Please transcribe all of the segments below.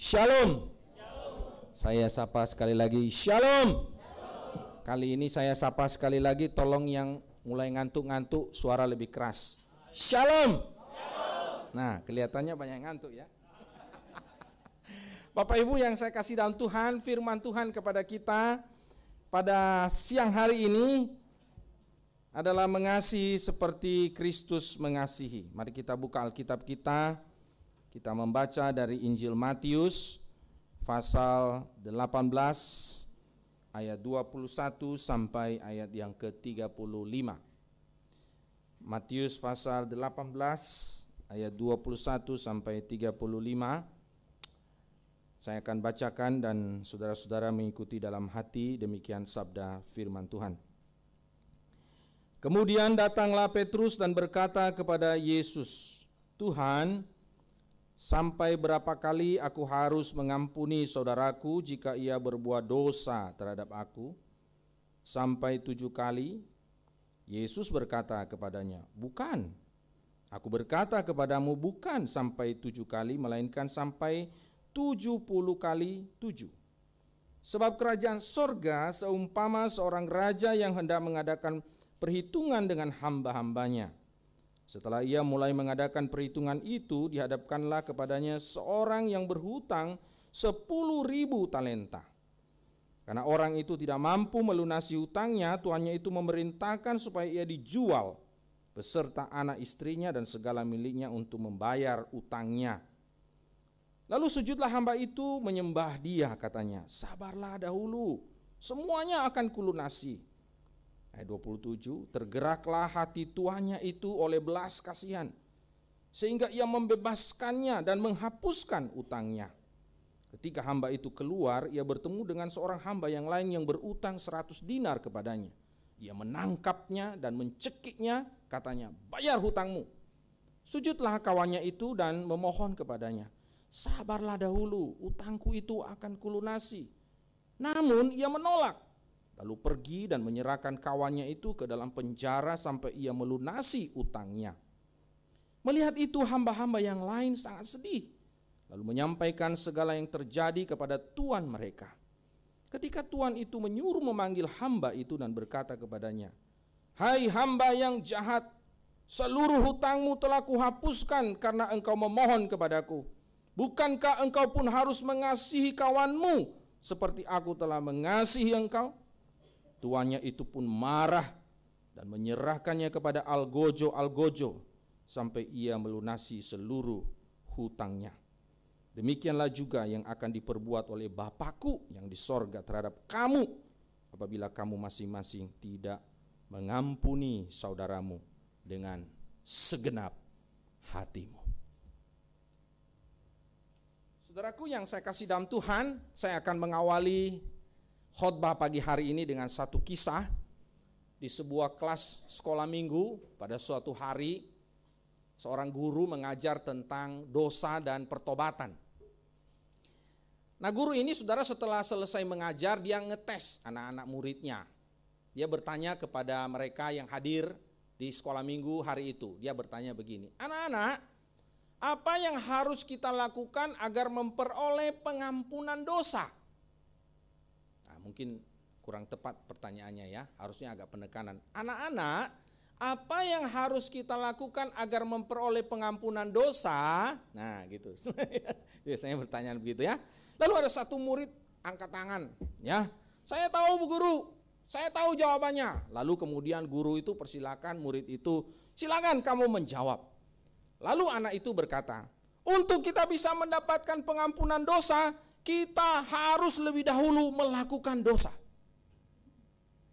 Shalom. Saya sapa sekali lagi, Shalom. Kali ini saya sapa sekali lagi, tolong yang mulai ngantuk-ngantuk suara lebih keras. Shalom. Nah, kelihatannya banyak yang ngantuk ya. Bapak Ibu yang saya kasih dalam Tuhan, firman Tuhan kepada kita pada siang hari ini adalah mengasihi seperti Kristus mengasihi. Mari kita buka Alkitab kita. Kita membaca dari Injil Matius pasal 18 ayat 21 sampai ayat yang ke-35. Matius pasal 18 ayat 21 sampai 35. Saya akan bacakan dan saudara-saudara mengikuti dalam hati, demikian sabda firman Tuhan. Kemudian datanglah Petrus dan berkata kepada Yesus, "Tuhan, sampai berapa kali aku harus mengampuni saudaraku jika ia berbuat dosa terhadap aku? Sampai 7 kali?" Yesus berkata kepadanya, "Bukan. Aku berkata kepadamu, bukan sampai 7 kali, melainkan sampai 70 kali 7. Sebab kerajaan sorga seumpama seorang raja yang hendak mengadakan perhitungan dengan hamba-hambanya. Setelah ia mulai mengadakan perhitungan itu, dihadapkanlah kepadanya seorang yang berhutang 10.000 talenta. Karena orang itu tidak mampu melunasi hutangnya, tuannya itu memerintahkan supaya ia dijual beserta anak istrinya dan segala miliknya untuk membayar utangnya. Lalu sujudlah hamba itu menyembah dia, katanya, 'Sabarlah dahulu, semuanya akan kulunasi.' Ayat 27, tergeraklah hati tuannya itu oleh belas kasihan, sehingga ia membebaskannya dan menghapuskan utangnya. Ketika hamba itu keluar, ia bertemu dengan seorang hamba yang lain yang berutang 100 dinar kepadanya. Ia menangkapnya dan mencekiknya, katanya, 'Bayar hutangmu.' Sujudlah kawannya itu dan memohon kepadanya, 'Sabarlah dahulu, utangku itu akan kulunasi.' Namun ia menolak. Lalu pergi dan menyerahkan kawannya itu ke dalam penjara sampai ia melunasi utangnya. Melihat itu hamba-hamba yang lain sangat sedih, lalu menyampaikan segala yang terjadi kepada tuan mereka. Ketika tuan itu menyuruh memanggil hamba itu dan berkata kepadanya, 'Hai hamba yang jahat, seluruh hutangmu telah kuhapuskan karena engkau memohon kepadaku. Bukankah engkau pun harus mengasihi kawanmu seperti aku telah mengasihi engkau?' Tuannya itu pun marah dan menyerahkannya kepada algojo sampai ia melunasi seluruh hutangnya. Demikianlah juga yang akan diperbuat oleh Bapakku yang di sorga terhadap kamu apabila kamu masing-masing tidak mengampuni saudaramu dengan segenap hatimu." Saudaraku yang saya kasih dalam Tuhan, saya akan mengawali khotbah pagi hari ini dengan satu kisah. Di sebuah kelas sekolah minggu, pada suatu hari seorang guru mengajar tentang dosa dan pertobatan. Nah, guru ini saudara setelah selesai mengajar, dia ngetes anak-anak muridnya. Dia bertanya kepada mereka yang hadir di sekolah minggu hari itu. Dia bertanya begini, "Anak-anak, apa yang harus kita lakukan agar memperoleh pengampunan dosa?" Mungkin kurang tepat pertanyaannya ya, harusnya agak penekanan. "Anak-anak, apa yang harus kita lakukan agar memperoleh pengampunan dosa?" Nah gitu, biasanya pertanyaan begitu ya. Lalu ada satu murid angkat tangan ya, "Saya tahu Bu Guru, saya tahu jawabannya." Lalu kemudian guru itu persilakan murid itu, "Silakan kamu menjawab." Lalu anak itu berkata, "Untuk kita bisa mendapatkan pengampunan dosa, kita harus lebih dahulu melakukan dosa."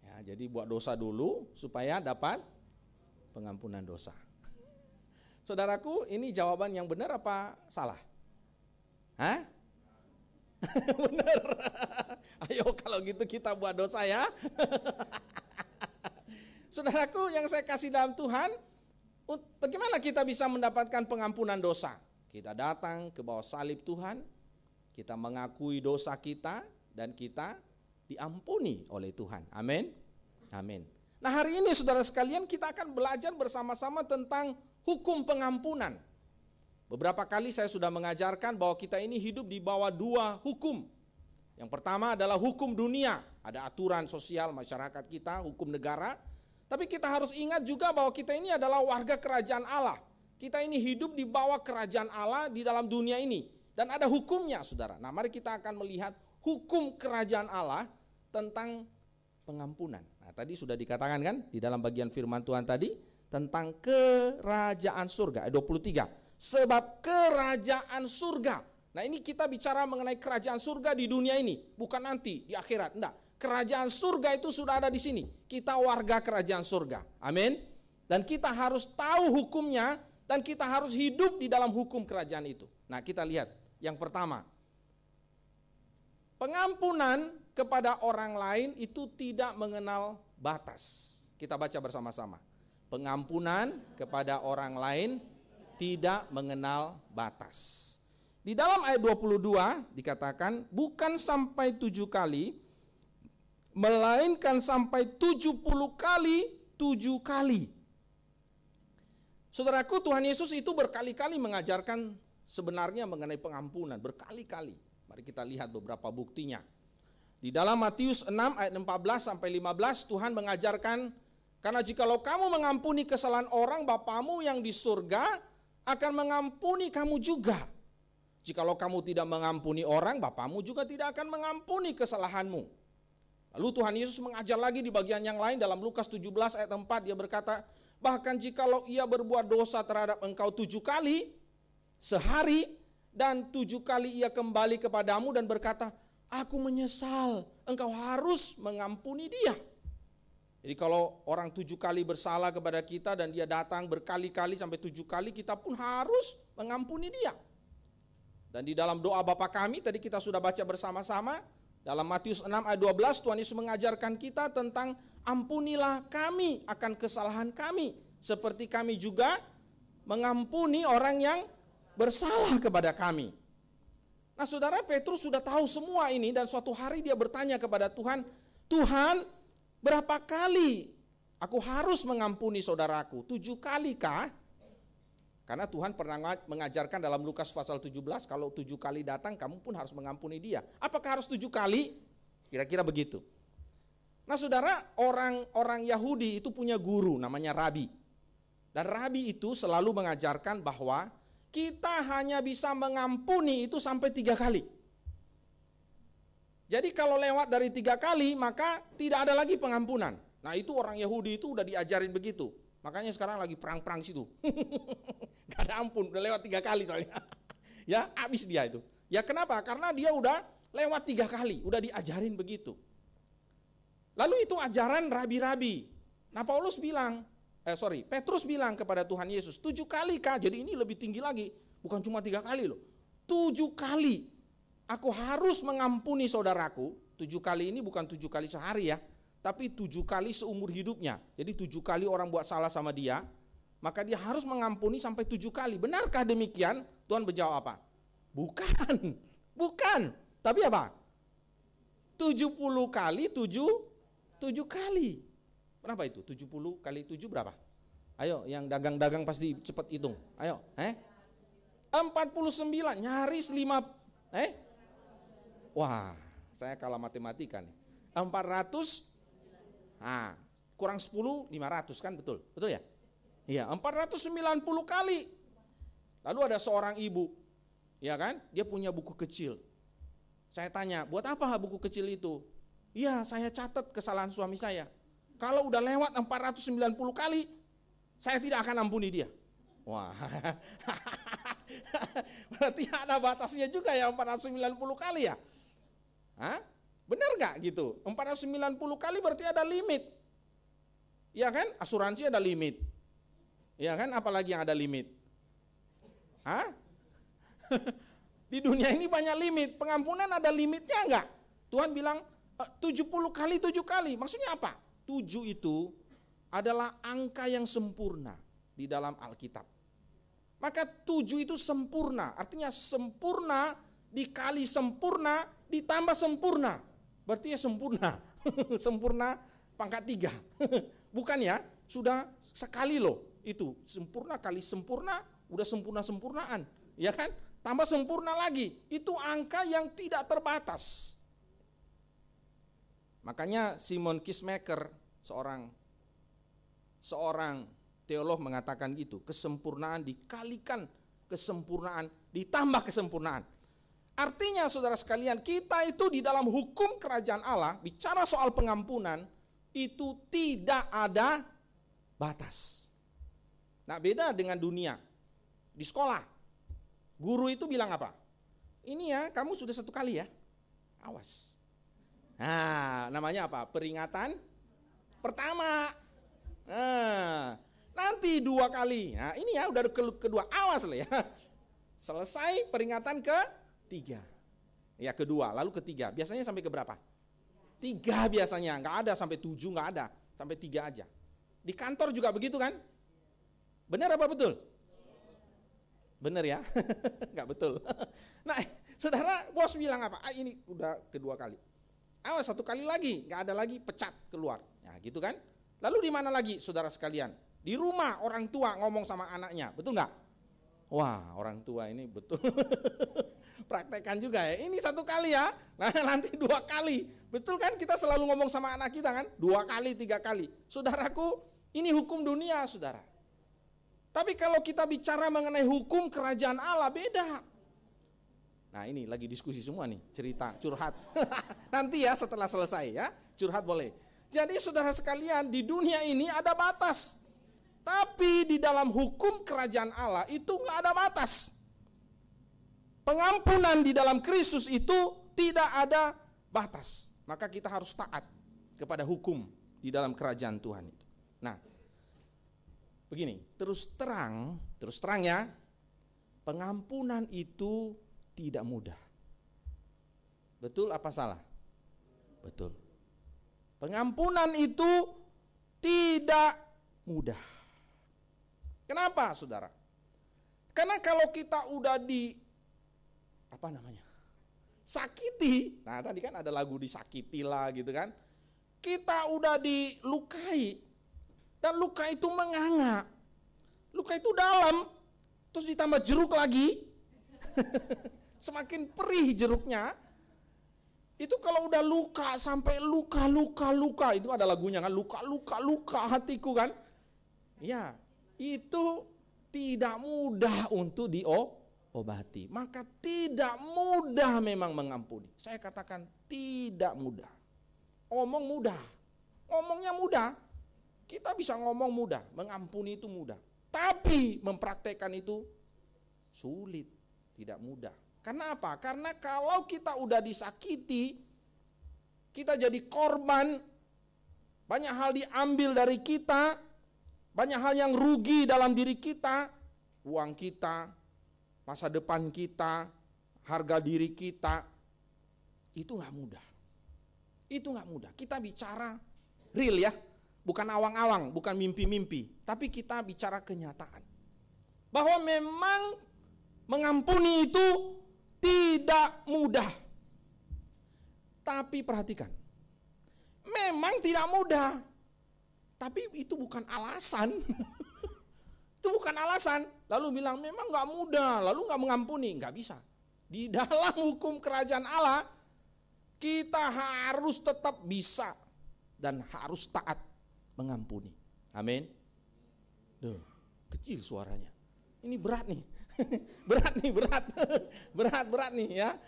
Ya, jadi buat dosa dulu supaya dapat pengampunan dosa. Saudaraku, ini jawaban yang benar apa salah? Hah? Benar. Ayo kalau gitu kita buat dosa ya. Saudaraku yang saya kasih dalam Tuhan, bagaimana kita bisa mendapatkan pengampunan dosa? Kita datang ke bawah salib Tuhan, kita mengakui dosa kita dan kita diampuni oleh Tuhan. Amin. Amin. Nah, hari ini saudara sekalian kita akan belajar bersama-sama tentang hukum pengampunan. Beberapa kali saya sudah mengajarkan bahwa kita ini hidup di bawah dua hukum. Yang pertama adalah hukum dunia, ada aturan sosial masyarakat kita, hukum negara. Tapi kita harus ingat juga bahwa kita ini adalah warga kerajaan Allah. Kita ini hidup di bawah kerajaan Allah di dalam dunia ini. Dan ada hukumnya, saudara. Nah, mari kita akan melihat hukum kerajaan Allah tentang pengampunan. Nah, tadi sudah dikatakan kan di dalam bagian firman Tuhan tadi tentang kerajaan surga, ayat 23. Sebab kerajaan surga. Nah, ini kita bicara mengenai kerajaan surga di dunia ini, bukan nanti di akhirat. Enggak. Kerajaan surga itu sudah ada di sini. Kita warga kerajaan surga. Amin. Dan kita harus tahu hukumnya dan kita harus hidup di dalam hukum kerajaan itu. Nah, kita lihat yang pertama. Pengampunan kepada orang lain itu tidak mengenal batas. Kita baca bersama-sama. Pengampunan kepada orang lain tidak mengenal batas. Di dalam ayat 22 dikatakan bukan sampai 7 kali, melainkan sampai 70 kali 7 kali. Saudaraku, Tuhan Yesus itu berkali-kali mengajarkan sebenarnya mengenai pengampunan, berkali-kali. Mari kita lihat beberapa buktinya. Di dalam Matius 6 ayat 14 sampai 15 Tuhan mengajarkan, karena jikalau kamu mengampuni kesalahan orang, Bapamu yang di surga akan mengampuni kamu juga. Jikalau kamu tidak mengampuni orang, Bapamu juga tidak akan mengampuni kesalahanmu. Lalu Tuhan Yesus mengajar lagi di bagian yang lain dalam Lukas 17 ayat 4, dia berkata, bahkan jikalau ia berbuat dosa terhadap engkau 7 kali sehari, dan 7 kali ia kembali kepadamu dan berkata, aku menyesal, engkau harus mengampuni dia. Jadi kalau orang 7 kali bersalah kepada kita dan dia datang berkali-kali sampai 7 kali, kita pun harus mengampuni dia. Dan di dalam doa Bapa kami tadi kita sudah baca bersama-sama, dalam Matius 6 ayat 12 Tuhan Yesus mengajarkan kita tentang ampunilah kami akan kesalahan kami, seperti kami juga mengampuni orang yang bersalah kepada kami. Nah, saudara, Petrus sudah tahu semua ini dan suatu hari dia bertanya kepada Tuhan, Tuhan, berapa kali aku harus mengampuni saudaraku? 7 kali kah? Karena Tuhan pernah mengajarkan dalam Lukas pasal 17, kalau 7 kali datang kamu pun harus mengampuni dia. Apakah harus 7 kali? Kira-kira begitu. Nah, saudara, orang Yahudi itu punya guru namanya Rabi. Dan Rabi itu selalu mengajarkan bahwa kita hanya bisa mengampuni itu sampai 3 kali. Jadi kalau lewat dari 3 kali maka tidak ada lagi pengampunan. Nah, itu orang Yahudi itu udah diajarin begitu. Makanya sekarang lagi perang-perang situ. Gak ada ampun, udah lewat 3 kali soalnya. Ya, habis dia itu. Ya kenapa? Karena dia udah lewat 3 kali, udah diajarin begitu. Lalu itu ajaran rabi-rabi. Nah, Petrus bilang kepada Tuhan Yesus, 7 kali kah? Jadi ini lebih tinggi lagi, bukan cuma 3 kali loh. 7 kali aku harus mengampuni saudaraku. 7 kali ini bukan 7 kali sehari ya, tapi 7 kali seumur hidupnya. Jadi 7 kali orang buat salah sama dia, maka dia harus mengampuni sampai 7 kali. Benarkah demikian? Tuhan menjawab apa? Bukan. Tapi apa? 70 kali 7 kali. Berapa itu? 70 kali 7 berapa? Ayo, yang dagang-dagang pasti cepat hitung. Ayo, 49, nyaris 5. Wah, saya kalah matematika nih. 400, kurang 10, 500 kan, betul? Betul ya? Iya, 490 kali. Lalu ada seorang ibu, ya kan? Dia punya buku kecil. Saya tanya, buat apa buku kecil itu? Iya, saya catat kesalahan suami saya. Kalau udah lewat 490 kali, saya tidak akan ampuni dia. Wah, berarti ada batasnya juga ya 490 kali ya? Benar gak gitu? 490 kali berarti ada limit. Ya kan? Asuransi ada limit. Ya kan? Apalagi yang ada limit? Di dunia ini banyak limit. Pengampunan ada limitnya enggak? Tuhan bilang 70 kali 7 kali. Maksudnya apa? 7 itu adalah angka yang sempurna di dalam Alkitab. Maka 7 itu sempurna. Artinya sempurna dikali sempurna ditambah sempurna. Berarti ya sempurna. Sempurna pangkat 3. Bukan ya? Sudah sekali loh itu. Sempurna kali sempurna, udah sempurna-sempurnaan. ya kan? Tambah sempurna lagi. Itu angka yang tidak terbatas. Makanya Simon Kistemaker, seorang teolog mengatakan gitu, kesempurnaan dikalikan kesempurnaan ditambah kesempurnaan. Artinya saudara sekalian, kita itu di dalam hukum kerajaan Allah, bicara soal pengampunan, itu tidak ada batas. Nah, beda dengan dunia. Di sekolah, guru itu bilang apa? Ini ya, kamu sudah 1 kali ya, awas. Nah, namanya apa? Peringatan pertama. Nah, nanti 2 kali. Nah, ini ya udah kedua, awas lah ya. Selesai peringatan ke-3. Ya, kedua, lalu ketiga. Biasanya sampai ke berapa? 3 biasanya, nggak ada sampai 7, nggak ada, sampai 3 aja. Di kantor juga begitu kan? Benar apa betul? Benar ya? Nggak betul. Nah, saudara, bos bilang apa? Ini udah kedua kali. Awas 1 kali lagi, nggak ada lagi, pecat, keluar. Ya gitu kan? Lalu di mana lagi saudara sekalian? Di rumah orang tua ngomong sama anaknya, betul nggak? Wah, orang tua ini betul. Praktekkan juga ya. Ini 1 kali ya, nah nanti 2 kali. Betul kan, kita selalu ngomong sama anak kita kan? 2 kali, 3 kali. Saudaraku, ini hukum dunia saudara. Tapi kalau kita bicara mengenai hukum kerajaan Allah, beda. Nah, ini lagi diskusi semua nih, cerita, curhat. Nanti ya setelah selesai ya, curhat boleh. Jadi saudara sekalian, di dunia ini ada batas. Tapi di dalam hukum kerajaan Allah itu nggak ada batas. Pengampunan di dalam Kristus itu tidak ada batas. Maka kita harus taat kepada hukum di dalam kerajaan Tuhan itu. Nah, begini, terus terang ya, pengampunan itu tidak mudah. Betul apa salah? Betul. Pengampunan itu tidak mudah. Kenapa saudara? Karena kalau kita udah sakiti, nah tadi kan ada lagu disakitilah gitu kan. Kita udah dilukai, dan luka itu menganga. Luka itu dalam, terus ditambah jeruk lagi. Semakin perih jeruknya. Itu kalau udah luka sampai luka, itu ada lagunya kan, luka hatiku kan. Ya, itu tidak mudah untuk diobati. Maka tidak mudah memang mengampuni. Saya katakan tidak mudah. Omong mudah, ngomongnya mudah. Kita bisa ngomong mudah, mengampuni itu mudah. Tapi mempraktekkan itu sulit, tidak mudah. Karena apa? Karena kalau kita udah disakiti, kita jadi korban, banyak hal diambil dari kita, banyak hal yang rugi dalam diri kita, uang kita, masa depan kita, harga diri kita, itu gak mudah. Itu gak mudah. Kita bicara real ya, bukan awang-awang, bukan mimpi-mimpi, tapi kita bicara kenyataan. Bahwa memang mengampuni itu tidak mudah. Tapi perhatikan, memang tidak mudah. Tapi itu bukan alasan. Itu bukan alasan. Lalu bilang memang gak mudah, lalu gak mengampuni. Gak bisa. Di dalam hukum kerajaan Allah, kita harus tetap bisa dan harus taat mengampuni. Amin. Duh, kecil suaranya. Ini berat nih. berat nih ya.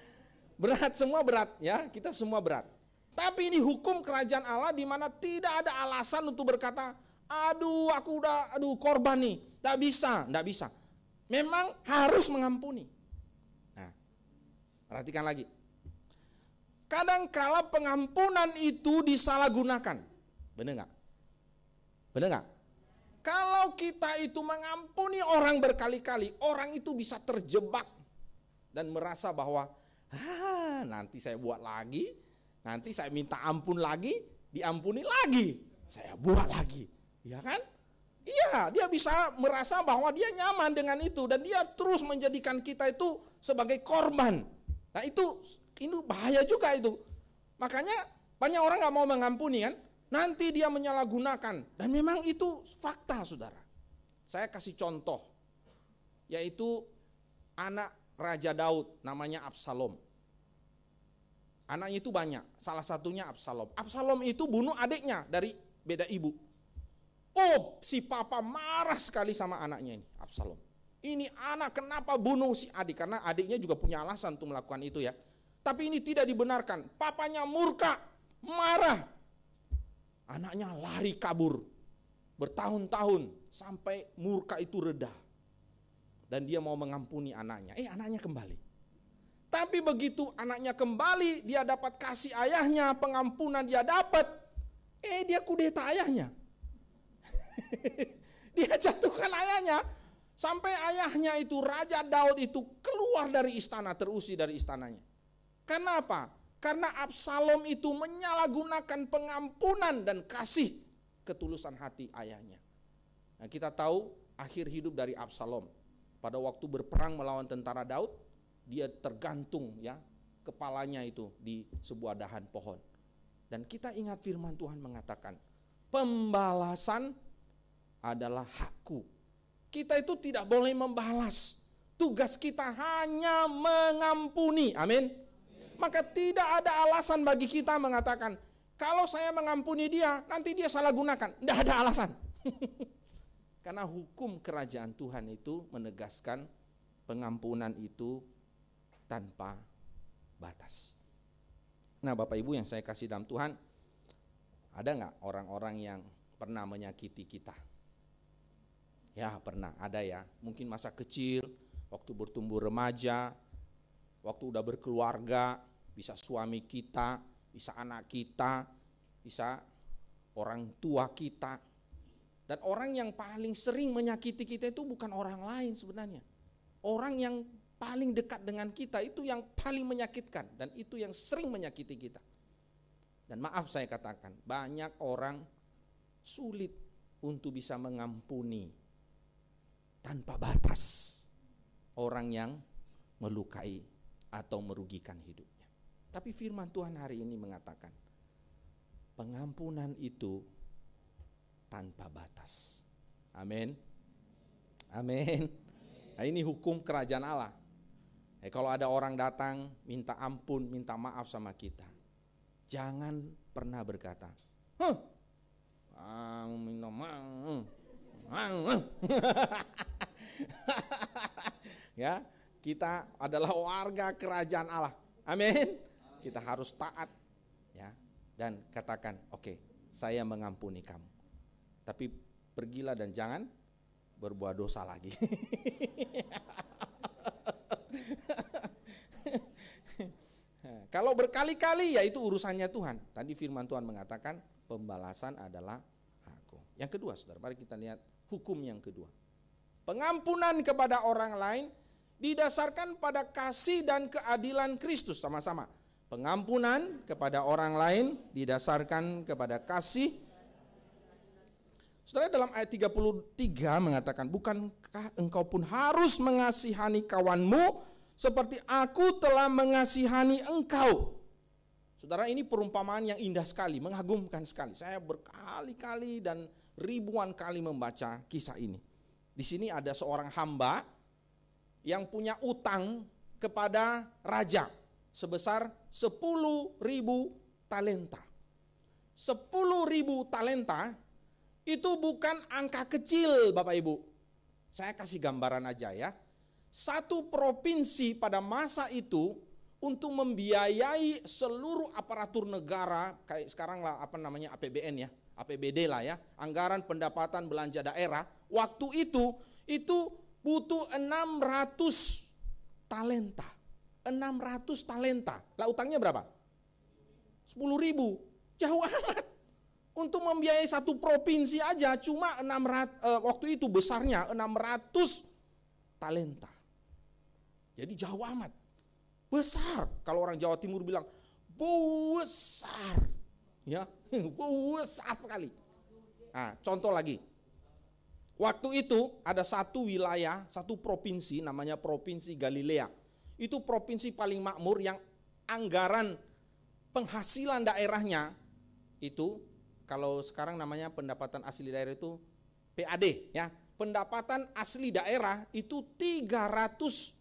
Berat, semua berat ya, kita semua berat. Tapi ini hukum kerajaan Allah di mana tidak ada alasan untuk berkata, aduh aku udah korban nih. Tidak bisa. Memang harus mengampuni. Nah, perhatikan lagi. Kadangkala pengampunan itu disalahgunakan. Benar nggak? Kalau kita itu mengampuni orang berkali-kali, orang itu bisa terjebak dan merasa bahwa nanti saya buat lagi, nanti saya minta ampun lagi, diampuni lagi, saya buat lagi, ya kan? Iya, dia bisa merasa bahwa dia nyaman dengan itu dan dia terus menjadikan kita itu sebagai korban. Nah itu bahaya juga itu. Makanya banyak orang nggak mau mengampuni kan? Nanti dia menyalahgunakan, dan memang itu fakta saudara. Saya kasih contoh, yaitu anak Raja Daud namanya Absalom. Anaknya itu banyak, salah satunya Absalom. Absalom itu bunuh adiknya dari beda ibu. Oh, si papa marah sekali sama anaknya ini, Absalom. Ini anak kenapa bunuh si adik? Karena adiknya juga punya alasan untuk melakukan itu ya. Tapi ini tidak dibenarkan. Papanya murka, marah. Anaknya lari kabur bertahun-tahun sampai murka itu reda. Dan dia mau mengampuni anaknya. Anaknya kembali. Tapi begitu anaknya kembali, dia dapat kasih ayahnya, pengampunan dia dapat. Dia kudeta ayahnya. Dia jatuhkan ayahnya. Sampai ayahnya itu, Raja Daud itu keluar dari istana, terusir dari istananya. Kenapa? Karena Absalom itu menyalahgunakan pengampunan dan kasih ketulusan hati ayahnya. Nah, kita tahu akhir hidup dari Absalom. Pada waktu berperang melawan tentara Daud, dia tergantung ya kepalanya itu di sebuah dahan pohon. Dan kita ingat firman Tuhan mengatakan, pembalasan adalah hakku. Kita itu tidak boleh membalas. Tugas kita hanya mengampuni. Amin. Maka tidak ada alasan bagi kita mengatakan, kalau saya mengampuni dia, nanti dia salah gunakan. Tidak ada alasan. Karena hukum kerajaan Tuhan itu menegaskan pengampunan itu tanpa batas. Nah, Bapak Ibu yang saya kasih dalam Tuhan, ada nggak orang-orang yang pernah menyakiti kita? Ya pernah, ada ya. Mungkin masa kecil, waktu bertumbuh remaja, waktu udah berkeluarga, bisa suami kita, bisa anak kita, bisa orang tua kita. Dan orang yang paling sering menyakiti kita itu bukan orang lain sebenarnya. Orang yang paling dekat dengan kita itu yang paling menyakitkan, dan itu yang sering menyakiti kita. Dan maaf saya katakan, banyak orang sulit untuk bisa mengampuni tanpa batas orang yang melukai atau merugikan hidupnya. Tapi firman Tuhan hari ini mengatakan, pengampunan itu tanpa batas. Amin. Amin. Nah, ini hukum kerajaan Allah. Kalau ada orang datang minta ampun, minta maaf sama kita, jangan pernah berkata, minta maaf. Ya, kita adalah warga kerajaan Allah. Amin. Kita harus taat ya, dan katakan, oke, saya mengampuni kamu. Tapi pergilah dan jangan berbuat dosa lagi. Kalau berkali-kali ya itu urusannya Tuhan. Tadi firman Tuhan mengatakan pembalasan adalah hakku. Yang kedua, saudara, mari kita lihat hukum yang kedua. Pengampunan kepada orang lain didasarkan pada kasih dan keadilan Kristus. Sama-sama. Pengampunan kepada orang lain didasarkan kepada kasih. Saudara, dalam ayat 33 mengatakan, bukankah engkau pun harus mengasihani kawanmu seperti aku telah mengasihani engkau. Saudara, ini perumpamaan yang indah sekali, mengagumkan sekali. Saya berkali-kali dan ribuan kali membaca kisah ini. Di sini ada seorang hamba yang punya utang kepada raja sebesar 10.000 talenta. 10.000 talenta itu bukan angka kecil, Bapak Ibu. Saya kasih gambaran aja ya. Satu provinsi pada masa itu untuk membiayai seluruh aparatur negara, kayak sekarang lah APBN ya, APBD lah ya, anggaran pendapatan belanja daerah, waktu itu butuh 600 talenta. 600 talenta. Lah utangnya berapa? 10.000. Jauh amat. Untuk membiayai satu provinsi aja cuma 600, waktu itu besarnya 600 talenta. Jadi jauh amat. Besar. Kalau orang Jawa Timur bilang besar. Ya, besar sekali. Nah, contoh lagi. Waktu itu ada satu wilayah, satu provinsi namanya Provinsi Galilea. Itu provinsi paling makmur yang anggaran penghasilan daerahnya itu, kalau sekarang namanya pendapatan asli daerah itu PAD ya. Pendapatan asli daerah itu 300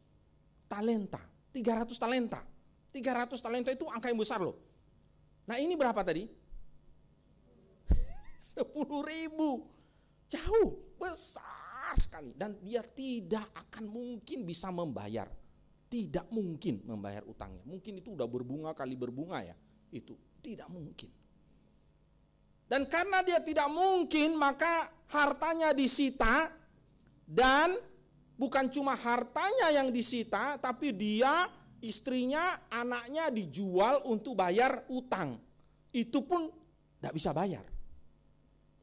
talenta. 300 talenta. 300 talenta itu angka yang besar loh. Nah ini berapa tadi? 10.000. Jauh, besar sekali. Dan dia tidak akan mungkin bisa membayar. Tidak mungkin membayar utangnya. Mungkin itu udah berbunga kali berbunga ya. Itu tidak mungkin. Dan karena dia tidak mungkin, maka hartanya disita. Dan bukan cuma hartanya yang disita, tapi dia, istrinya, anaknya dijual untuk bayar utang. Itu pun tidak bisa bayar.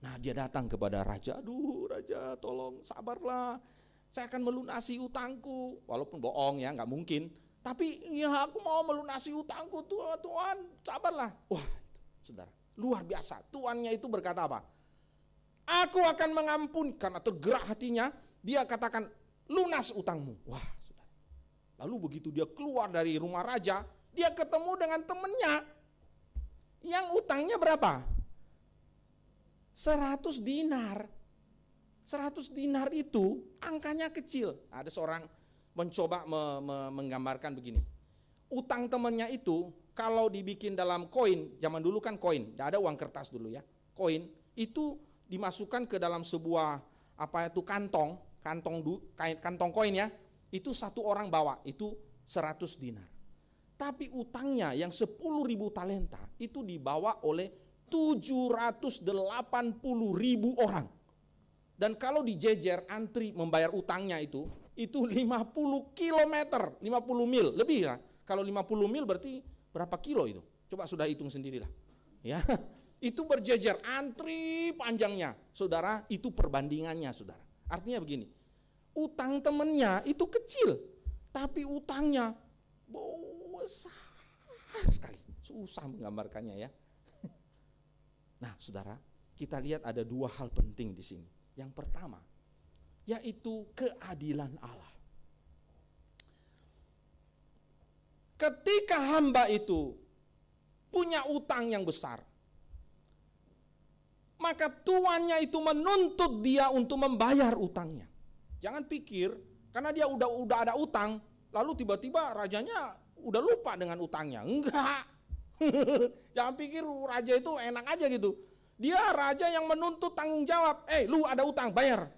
Nah dia datang kepada raja, aduh raja tolong sabarlah, saya akan melunasi utangku. Walaupun bohong ya, nggak mungkin. Tapi ya aku mau melunasi utangku, Tuhan sabarlah. Wah saudara, luar biasa. Tuannya itu berkata apa? Aku akan mengampuni, karena tergerak hatinya, dia katakan lunas utangmu. Wah saudara. Lalu begitu dia keluar dari rumah raja, dia ketemu dengan temannya yang utangnya berapa? 100 dinar. 100 dinar itu angkanya kecil. Ada seorang mencoba menggambarkan begini. Utang temannya itu kalau dibikin dalam koin, zaman dulu kan koin, tidak ada uang kertas dulu ya. Koin itu dimasukkan ke dalam sebuah kantong koin ya. Itu satu orang bawa, itu 100 dinar. Tapi utangnya yang 10.000 talenta itu dibawa oleh 780.000 orang. Dan kalau dijejer antri membayar utangnya itu 50 kilometer, 50 mil, lebih lah. Kalau 50 mil berarti berapa kilo itu? Coba sudah hitung sendirilah. Ya, itu berjejer antri panjangnya. Saudara, itu perbandingannya saudara. Artinya begini, utang temennya itu kecil, tapi utangnya besar sekali. Susah menggambarkannya ya. Nah saudara, kita lihat ada dua hal penting di sini. Yang pertama, yaitu keadilan Allah. Ketika hamba itu punya utang yang besar, maka tuannya itu menuntut dia untuk membayar utangnya. Jangan pikir karena dia udah ada utang, lalu tiba-tiba rajanya udah lupa dengan utangnya. Enggak. Jangan pikir raja itu enak aja gitu. Dia raja yang menuntut tanggung jawab. Lu ada utang, bayar.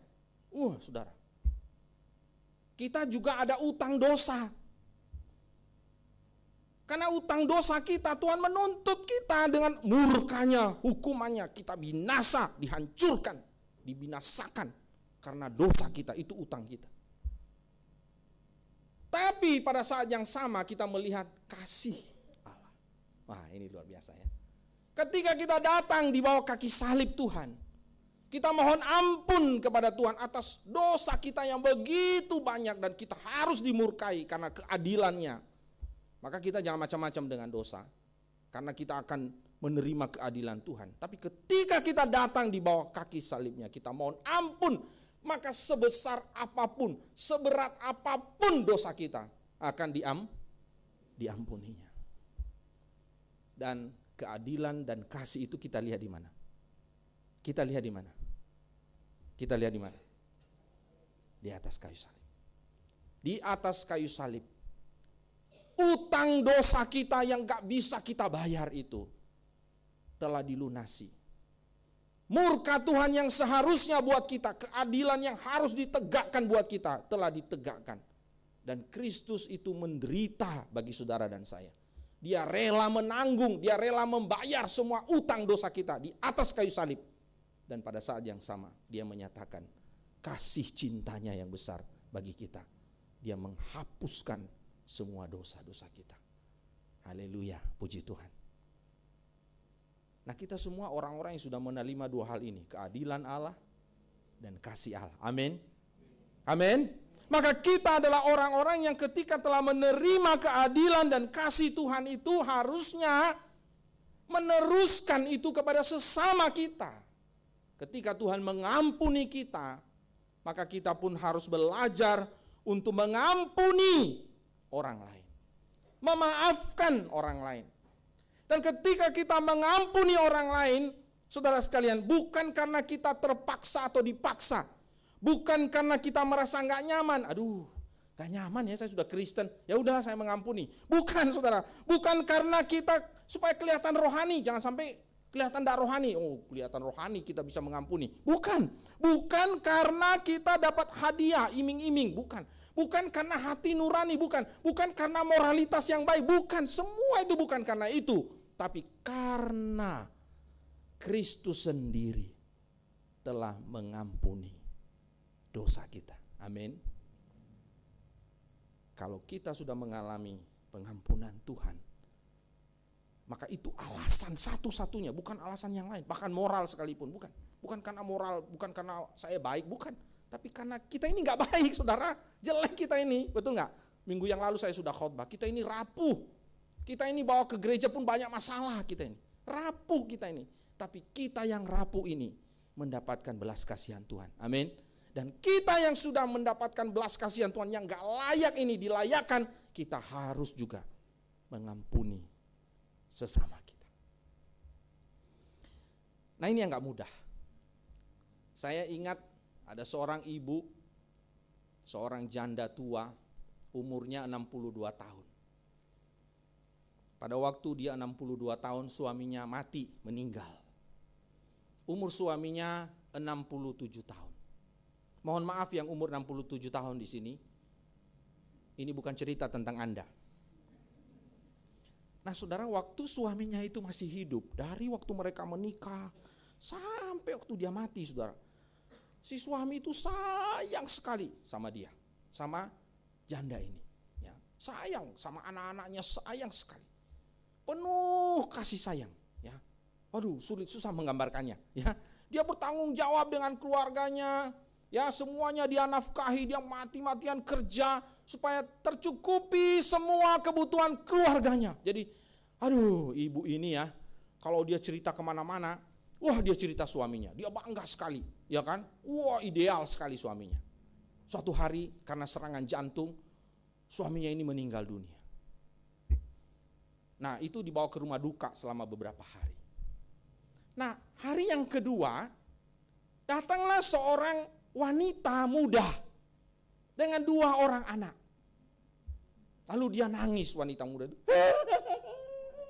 Saudara. Kita juga ada utang dosa. Karena utang dosa kita, Tuhan menuntut kita dengan murkanya, hukumannya. Kita binasa, dihancurkan, dibinasakan. Karena dosa kita, itu utang kita. Tapi pada saat yang sama kita melihat kasih Allah. Wah ini luar biasa ya. Ketika kita datang di bawah kaki salib Tuhan, kita mohon ampun kepada Tuhan atas dosa kita yang begitu banyak dan kita harus dimurkai karena keadilannya. Maka kita jangan macam-macam dengan dosa, karena kita akan menerima keadilan Tuhan. Tapi ketika kita datang di bawah kaki salibnya, kita mohon ampun, maka sebesar apapun, seberat apapun dosa kita akan diampuninya. Dan keadilan dan kasih itu kita lihat di mana? Kita lihat di mana? Kita lihat di mana? Di atas kayu salib. Di atas kayu salib. Utang dosa kita yang gak bisa kita bayar itu telah dilunasi. Murka Tuhan yang seharusnya buat kita, keadilan yang harus ditegakkan buat kita, telah ditegakkan. Dan Kristus itu menderita bagi saudara dan saya. Dia rela menanggung, dia rela membayar semua utang dosa kita di atas kayu salib. Dan pada saat yang sama dia menyatakan kasih cintanya yang besar bagi kita. Dia menghapuskan semua dosa-dosa kita. Haleluya, puji Tuhan. Nah kita semua orang-orang yang sudah menerima dua hal ini, keadilan Allah dan kasih Allah. Amin. Amin. Maka kita adalah orang-orang yang ketika telah menerima keadilan dan kasih Tuhan itu harusnya meneruskan itu kepada sesama kita. Ketika Tuhan mengampuni kita, maka kita pun harus belajar untuk mengampuni orang lain, memaafkan orang lain. Dan ketika kita mengampuni orang lain, saudara sekalian, bukan karena kita terpaksa atau dipaksa, bukan karena kita merasa nggak nyaman. Aduh, Gak nyaman ya, saya sudah Kristen, ya udahlah saya mengampuni. Bukan saudara, bukan karena kita supaya kelihatan rohani, jangan sampai kelihatan tidak rohani. Oh, kelihatan rohani kita bisa mengampuni. Bukan karena kita dapat hadiah, iming-iming, bukan. Bukan karena hati nurani, bukan karena moralitas yang baik, bukan. Semua itu bukan karena itu, tapi karena Kristus sendiri telah mengampuni dosa kita. Amin. Kalau kita sudah mengalami pengampunan Tuhan, maka itu alasan satu-satunya, bukan alasan yang lain, bahkan moral sekalipun, bukan. Bukan karena moral, bukan karena saya baik, bukan. Tapi karena kita ini gak baik, saudara, jelek kita ini, betul gak? Minggu yang lalu saya sudah khotbah, kita ini rapuh. Kita ini bawa ke gereja pun banyak masalah kita ini. Rapuh kita ini. Tapi kita yang rapuh ini mendapatkan belas kasihan Tuhan. Amin. Dan kita yang sudah mendapatkan belas kasihan Tuhan yang gak layak ini dilayakkan, kita harus juga mengampuni sesama kita. Nah, ini yang gak mudah. Saya ingat ada seorang ibu, seorang janda tua, umurnya 62 tahun. Pada waktu dia 62 tahun suaminya mati, meninggal. Umur suaminya 67 tahun. Mohon maaf yang umur 67 tahun di sini. Ini bukan cerita tentang Anda. Nah, saudara, waktu suaminya itu masih hidup, dari waktu mereka menikah sampai waktu dia mati, saudara, si suami itu sayang sekali sama dia, sama janda ini. Ya, sayang sama anak-anaknya, sayang sekali. Penuh kasih sayang. Ya, waduh, susah menggambarkannya. Ya, dia bertanggung jawab dengan keluarganya. Ya, semuanya dia nafkahi, dia mati-matian kerja supaya tercukupi semua kebutuhan keluarganya. Jadi, aduh, ibu ini ya, kalau dia cerita kemana-mana, wah, dia cerita suaminya, dia bangga sekali, ya kan? Wah, ideal sekali suaminya. Suatu hari karena serangan jantung, suaminya ini meninggal dunia. Nah, itu dibawa ke rumah duka selama beberapa hari. Nah, hari yang kedua, datanglah seorang wanita muda dengan 2 orang anak. Lalu dia nangis, wanita muda itu.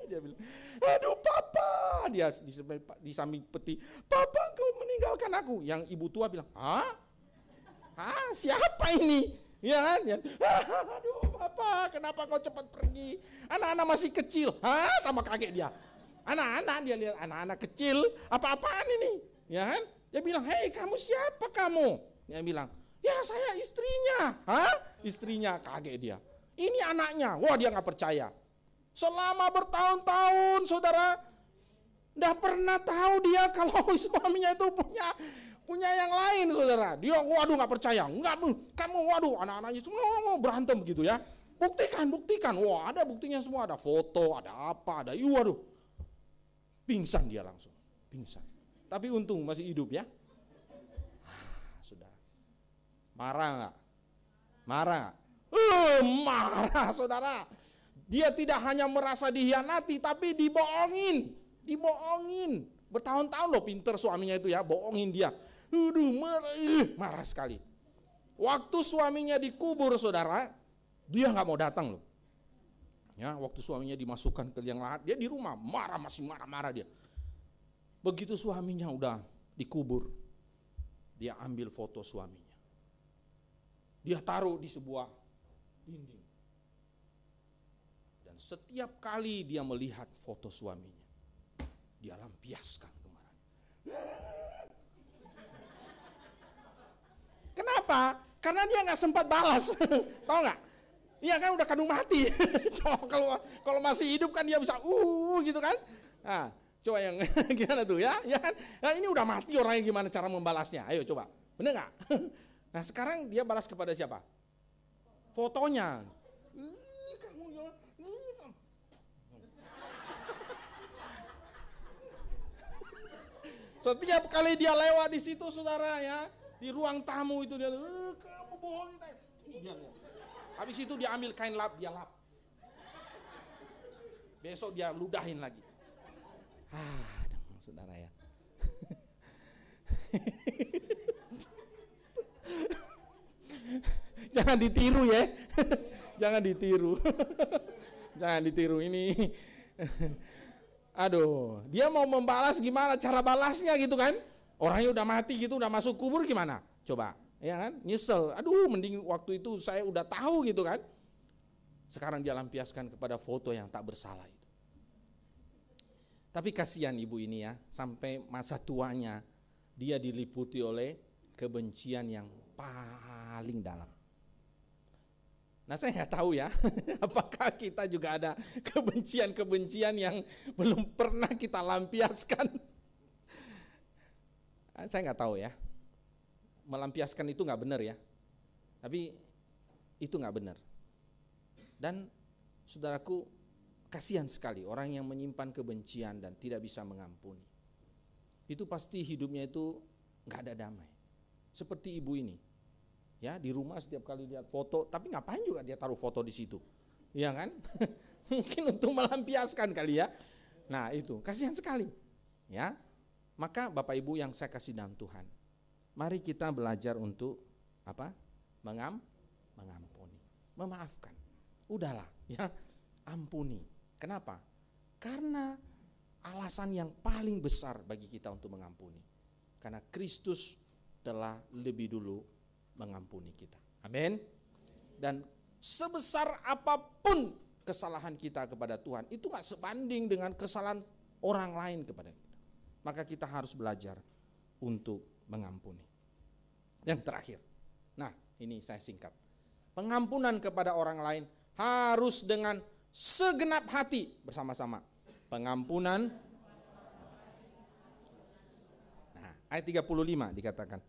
Dia bilang, aduh papa, dia di samping peti, papa engkau meninggalkan aku. Yang ibu tua bilang, hah? Siapa ini? Ya kan? Aduh papa, kenapa kau cepat pergi? Anak-anak masih kecil. Tambah kaget dia. Anak-anak, dia lihat anak-anak kecil, apa-apaan ini? Ya kan? Dia bilang, hei kamu siapa kamu? Dia bilang, ya saya istrinya. Istrinya, kaget dia. Ini anaknya. Wah, dia gak percaya. Selama bertahun-tahun, saudara, gak pernah tahu dia kalau suaminya itu punya yang lain, saudara. Dia, waduh, gak percaya. Enggak, kamu, waduh, anak-anaknya semua berantem begitu ya. Buktikan. Wah, ada buktinya semua. Ada foto, ada apa, ada, waduh. Pingsan dia langsung. Pingsan. Tapi untung masih hidup ya. Saudara. Marah gak? Marah, saudara. Dia tidak hanya merasa dikhianati, tapi dibohongin. Bertahun-tahun loh pinter suaminya itu ya, bohongin dia. Marah sekali. Waktu suaminya dikubur, saudara, dia gak mau datang loh. Ya, waktu suaminya dimasukkan ke liang lahat, dia di rumah masih marah-marah dia. Begitu suaminya udah dikubur, dia ambil foto suaminya. Dia taruh di sebuah dinding. Dan setiap kali dia melihat foto suaminya, dia lampiaskan kemarahan. Kenapa? Karena dia gak sempat balas. Tahu gak? Iya kan udah kandung mati. Kalau masih hidup kan dia bisa gitu kan. Nah, coba yang gimana tuh ya? Ya kan? Nah, ini udah mati orangnya, gimana cara membalasnya? Ayo coba. Bener gak? Nah, sekarang dia balas kepada siapa? Fotonya. Setiap kali dia lewat di situ, saudara ya, di ruang tamu itu dia, kamu bohongin saya. Habis itu dia ambil kain lap, dia lap. Besok dia ludahin lagi. Saudara ya. Jangan ditiru ya. Jangan ditiru. Jangan ditiru ini. Aduh, dia mau membalas gimana cara balasnya gitu kan? Orangnya udah mati gitu, udah masuk kubur gimana? Coba, ya kan? Nyesel. Aduh, mending waktu itu saya udah tahu gitu kan. Sekarang dia lampiaskan kepada foto yang tak bersalah itu. Tapi kasihan ibu ini ya, sampai masa tuanya dia diliputi oleh kebencian yang paling dalam. Nah, saya nggak tahu ya, apakah kita juga ada kebencian-kebencian yang belum pernah kita lampiaskan. Saya nggak tahu ya, melampiaskan itu nggak benar ya, tapi itu nggak benar. Dan saudaraku, kasihan sekali orang yang menyimpan kebencian dan tidak bisa mengampuni. Itu pasti hidupnya itu nggak ada damai. Seperti ibu ini. Ya, di rumah setiap kali lihat foto, tapi ngapain juga dia taruh foto di situ? Iya kan? Mungkin untuk melampiaskan kali ya. Nah, itu kasihan sekali. Ya. Maka Bapak Ibu yang saya kasih dalam Tuhan, mari kita belajar untuk apa? Mengampuni, memaafkan. Udahlah, ya, ampuni. Kenapa? Karena alasan yang paling besar bagi kita untuk mengampuni. Karena Kristus telah lebih dulu mengampuni kita. Amin. Dan sebesar apapun kesalahan kita kepada Tuhan, itu gak sebanding dengan kesalahan orang lain kepada kita. Maka kita harus belajar untuk mengampuni. Yang terakhir, nah ini saya singkat. Pengampunan kepada orang lain harus dengan segenap hati bersama-sama. Pengampunan. Nah, ayat 35 dikatakan,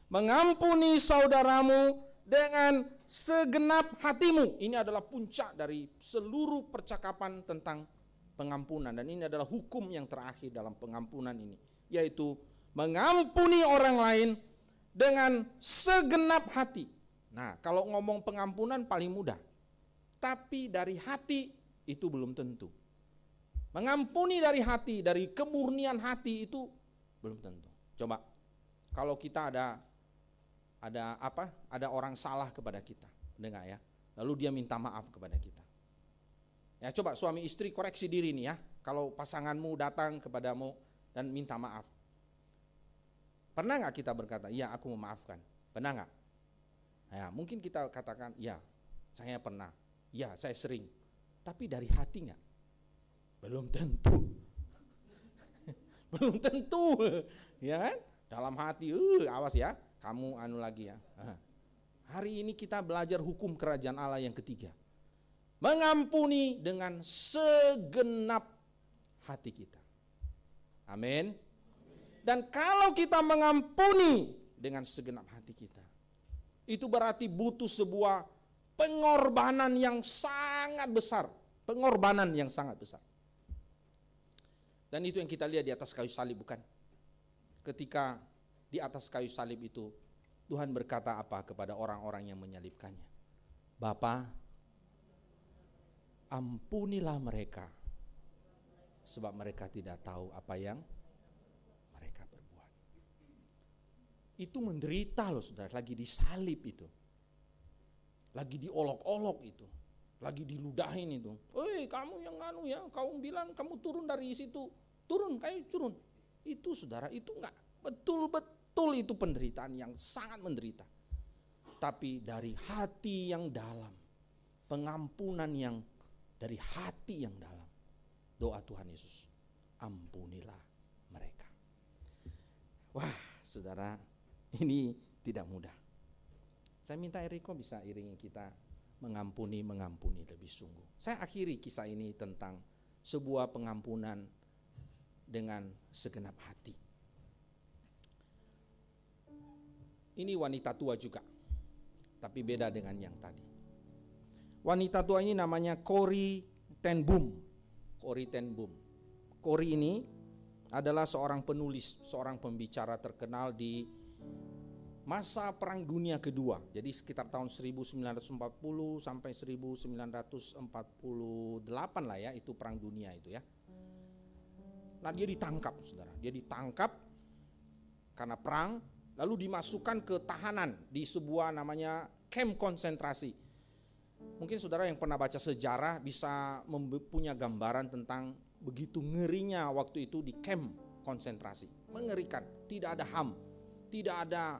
mengampuni saudaramu dengan segenap hatimu. Ini adalah puncak dari seluruh percakapan tentang pengampunan. Dan ini adalah hukum yang terakhir dalam pengampunan ini. Yaitu mengampuni orang lain dengan segenap hati. Nah, kalau ngomong pengampunan paling mudah. Tapi dari hati itu belum tentu. Mengampuni dari hati, dari kemurnian hati itu belum tentu. Coba, kalau kita ada orang salah kepada kita, dengar ya. Lalu dia minta maaf kepada kita. Ya, coba suami istri koreksi diri nih ya. Kalau pasanganmu datang kepadamu dan minta maaf, pernah nggak kita berkata, iya aku memaafkan? Pernah nggak? Ya, mungkin kita katakan, ya saya pernah, ya saya sering. Tapi dari hati nggak? Belum tentu. Belum tentu, ya kan? Dalam hati, awas ya. Kamu anu lagi ya. Hari ini kita belajar hukum kerajaan Allah yang ketiga. Mengampuni dengan segenap hati kita. Amin. Dan kalau kita mengampuni dengan segenap hati kita, itu berarti butuh sebuah pengorbanan yang sangat besar. Pengorbanan yang sangat besar. Dan itu yang kita lihat di atas kayu salib, bukan? Ketika di atas kayu salib itu, Tuhan berkata apa kepada orang-orang yang menyalibkannya? Bapa, ampunilah mereka, sebab mereka tidak tahu apa yang mereka berbuat. Itu menderita loh saudara, lagi disalib itu. Lagi diolok-olok itu. Lagi diludahin itu. Kamu yang anu ya, kamu bilang kamu turun dari situ. Turun, kayu turun. Itu saudara, itu enggak betul-betul itu penderitaan yang sangat menderita. Tapi dari hati yang dalam, pengampunan yang dari hati yang dalam, doa Tuhan Yesus, ampunilah mereka. Wah saudara, ini tidak mudah. Saya minta Eriko bisa iringi kita mengampuni lebih sungguh. Saya akhiri kisah ini tentang sebuah pengampunan dengan segenap hati. Ini wanita tua juga, tapi beda dengan yang tadi. Wanita tua ini namanya Corrie ten Boom. Corrie ten Boom. Corrie ini adalah seorang penulis, seorang pembicara terkenal di masa Perang Dunia Kedua. Jadi sekitar tahun 1940 sampai 1948 lah ya, itu Perang Dunia itu ya. Nah dia ditangkap saudara, dia ditangkap karena perang, lalu dimasukkan ke tahanan di sebuah namanya kamp konsentrasi. Mungkin saudara yang pernah baca sejarah bisa punya gambaran tentang begitu ngerinya waktu itu di kamp konsentrasi. Mengerikan, tidak ada HAM, tidak ada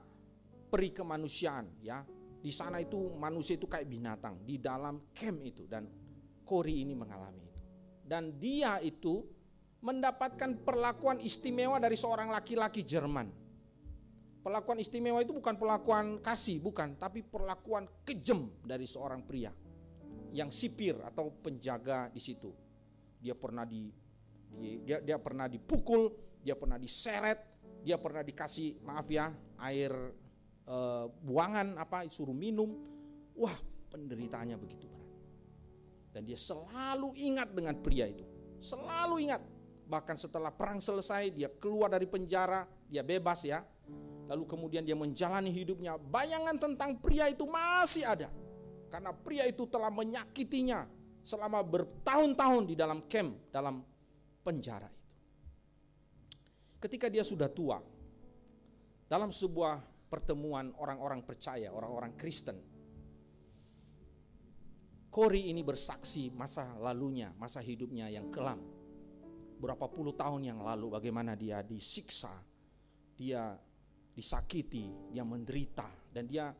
peri kemanusiaan, ya. Di sana itu manusia itu kayak binatang di dalam kamp itu, dan Corrie ini mengalami itu. Dan dia itu mendapatkan perlakuan istimewa dari seorang laki-laki Jerman. Perlakuan istimewa itu bukan perlakuan kasih, bukan, tapi perlakuan kejam dari seorang pria yang sipir atau penjaga di situ. Dia pernah dia pernah dipukul, dia pernah diseret, dia pernah dikasih air buangan suruh minum. Wah, penderitaannya begitu berat. Dan dia selalu ingat dengan pria itu. Selalu ingat. Bahkan setelah perang selesai, dia keluar dari penjara, dia bebas ya. Lalu kemudian dia menjalani hidupnya. Bayangan tentang pria itu masih ada. Karena pria itu telah menyakitinya selama bertahun-tahun di dalam camp, dalam penjara itu. Ketika dia sudah tua, dalam sebuah pertemuan orang-orang percaya, orang-orang Kristen, Corrie ini bersaksi masa lalunya, masa hidupnya yang kelam. Berapa puluh tahun yang lalu bagaimana dia disiksa, dia disakiti, dia menderita, dan dia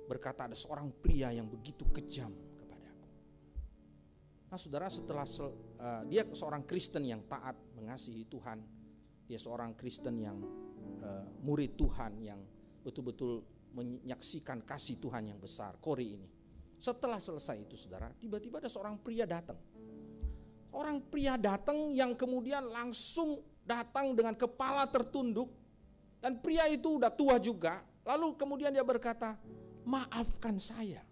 berkata ada seorang pria yang begitu kejam kepadaku. Nah saudara, setelah dia seorang Kristen yang taat mengasihi Tuhan, dia seorang Kristen yang murid Tuhan yang betul-betul menyaksikan kasih Tuhan yang besar, Corrie ini. Setelah selesai itu saudara, tiba-tiba ada seorang pria datang. Orang pria datang yang kemudian langsung datang dengan kepala tertunduk. Dan pria itu udah tua juga. Lalu kemudian dia berkata, maafkan saya.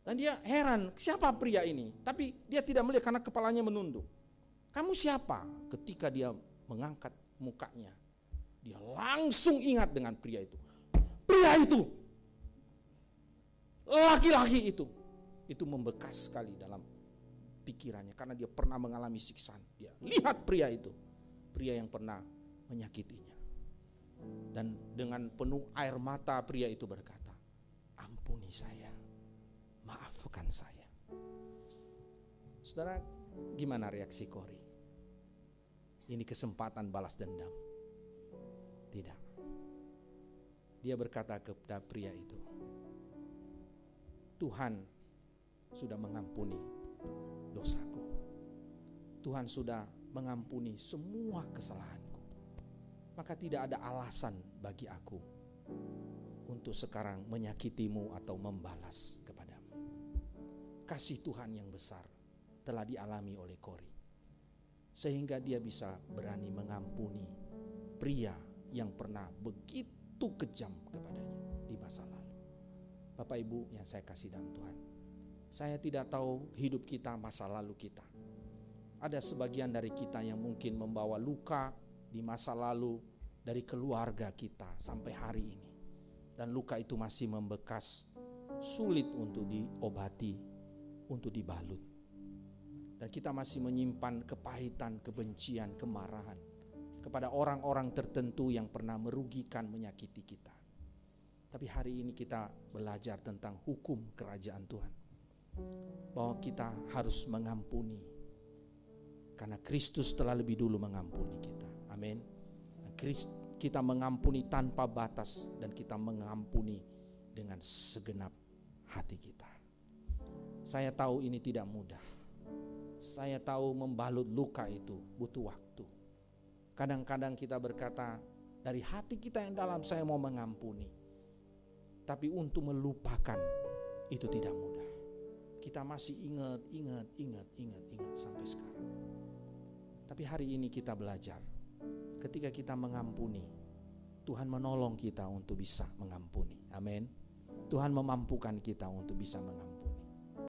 Dan dia heran, siapa pria ini? Tapi dia tidak melihat karena kepalanya menunduk. Kamu siapa? Ketika dia mengangkat mukanya, dia langsung ingat dengan pria itu. Pria itu, laki-laki itu membekas sekali dalam pikirannya. Karena dia pernah mengalami siksaan. Dia lihat pria itu, pria yang pernah menyakitinya. Dan dengan penuh air mata pria itu berkata, ampuni saya, maafkan saya. Saudara, gimana reaksi Corrie? Ini kesempatan balas dendam? Tidak. Dia berkata kepada pria itu, Tuhan sudah mengampuni dosaku. Tuhan sudah mengampuni semua kesalahanku. Maka tidak ada alasan bagi aku untuk sekarang menyakitimu atau membalas kepadamu. Kasih Tuhan yang besar telah dialami oleh Corrie, sehingga dia bisa berani mengampuni pria yang pernah begitu kejam kepadanya di masa lalu. Bapak Ibu yang saya kasih dalam Tuhan, saya tidak tahu hidup kita, masa lalu kita. Ada sebagian dari kita yang mungkin membawa luka di masa lalu dari keluarga kita sampai hari ini. Dan luka itu masih membekas, sulit untuk diobati, untuk dibalut. Dan kita masih menyimpan kepahitan, kebencian, kemarahan kepada orang-orang tertentu yang pernah merugikan, menyakiti kita. Tapi hari ini kita belajar tentang hukum kerajaan Tuhan, bahwa kita harus mengampuni karena Kristus telah lebih dulu mengampuni kita. Amin. Kita mengampuni tanpa batas dan kita mengampuni dengan segenap hati kita. Saya tahu ini tidak mudah. Saya tahu membalut luka itu butuh waktu. Kadang-kadang kita berkata dari hati kita yang dalam, saya mau mengampuni. Tapi untuk melupakan itu tidak mudah. Kita masih ingat sampai sekarang. Tapi hari ini kita belajar, ketika kita mengampuni, Tuhan menolong kita untuk bisa mengampuni. Amin. Tuhan memampukan kita untuk bisa mengampuni.